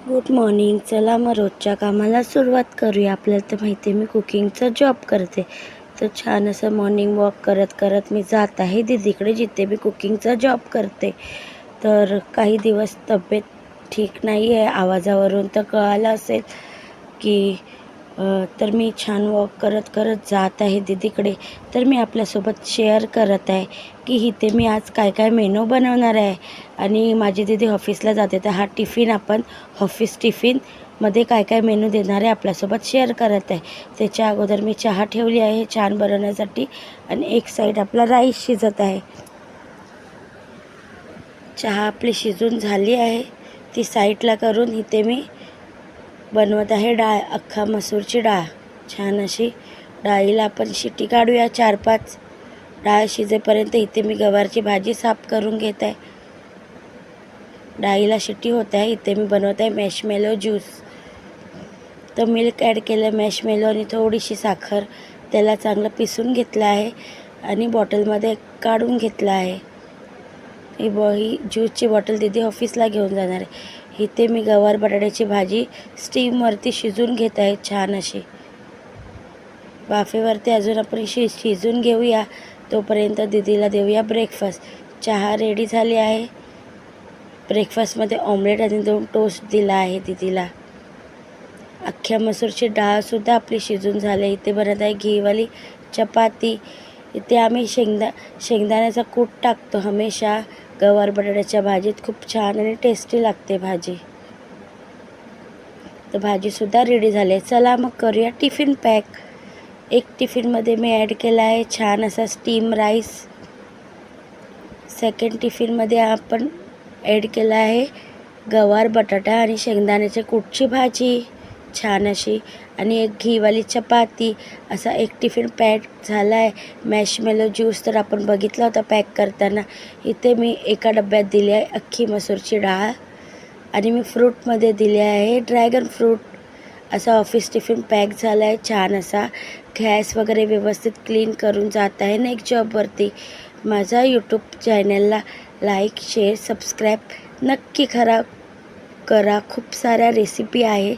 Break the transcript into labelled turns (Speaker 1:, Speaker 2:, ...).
Speaker 1: Good morning. चला मग रोजच्या कामाला सुरुवात करूया. आपल्याला तर माहिती आहे मी कुकिंगचा जॉब करते. तर छान असं मॉर्निंग वॉक करत करत मी जात आहे दीदीकडे, जिथे मी कुकिंगचा जॉब करते. तर काही दिवस तब्येत ठीक नाही आहे, आवाजावरून तर कळालं असेल की तर मी छान वॉक करत करत जात आहे दीदीकडे. तर मी आपल्यासोबत शेअर करत आहे की इथे मी आज काय काय मेनू बनवणार आहे. आणि माझी दीदी ऑफिसला जाते, तर हा टिफिन आपण ऑफिस टिफिनमध्ये काय काय मेनू देणार आहे आपल्यासोबत शेअर करत आहे. त्याच्या अगोदर मी चहा ठेवली आहे छान बनवण्यासाठी, आणि एक साईड आपला राईस शिजत आहे. चहा आपली शिजून झाली आहे, ती साईडला करून इथे मी बनवत आहे डाळ, अख्खा मसूरची डाळ. छान अशी डाळीला आपण शिट्टी काढूया 4-5. डाळ शिजेपर्यंत इथे मी गवारची भाजी साफ करून घेत आहे. डाळीला शिट्टी होत आहे. इथे मी बनवत आहे मॅशमेलो ज्यूस. तर मिल्क ॲड केलं, मॅशमेलो आणि थोडीशी साखर, त्याला चांगलं पिसून घेतलं आहे आणि बॉटलमध्ये काढून घेतलं आहे. ही ज्यूसची बॉटल दीदी ऑफिसला घेऊन जाणार आहे. इथे मी गवार बटाट्याची भाजी स्टीमवरती शिजून घेत आहे छान अशी. वाफेवरती अजून आपण शिजून घेऊया. तोपर्यंत दीदीला देऊया ब्रेकफास्ट. चहा रेडी झाली आहे. ब्रेकफास्टमध्ये ऑमलेट आणि 2 टोस्ट दिला आहे दीदीला. अख्ख्या मसूरची डाळसुद्धा आपली शिजून झाली. इथे बनत आहे घीवाली चपाती. इथे आम्ही शेंगदाण्याचा कूट टाकतो हमेशा गवार बटाट्याच्या भाजीत. खूप छान आणि टेस्टी लागते भाजी. तर भाजीसुद्धा रेडी झाली आहे. चला मग करूया टिफिन पॅक. एक टिफिनमध्ये मी ॲड केला आहे छान असा स्टीम राईस. सेकंड टिफिनमध्ये आपण ॲड केला आहे गवार बटाटा आणि शेंगदाण्याच्या कूटची भाजी छान अशी, आणि एक घीवाली चपाती. असा एक टिफिन पॅक झाला आहे. मॅशमेलो ज्यूस तर आपण बघितला होता पॅक करताना. इथे मी एका डब्यात दिली आहे अख्खी मसूरची डाळ, आणि मी फ्रूटमध्ये दिले आहे ड्रॅगन फ्रूट. असा ऑफिस टिफिन पॅक झाला आहे छान असा. गॅस वगैरे व्यवस्थित क्लीन करून जात आहे नेक्स्ट जॉबवरती. माझा यूट्यूब चॅनलला लाईक, शेअर, सबस्क्राईब नक्की करा. खूप साऱ्या रेसिपी आहे.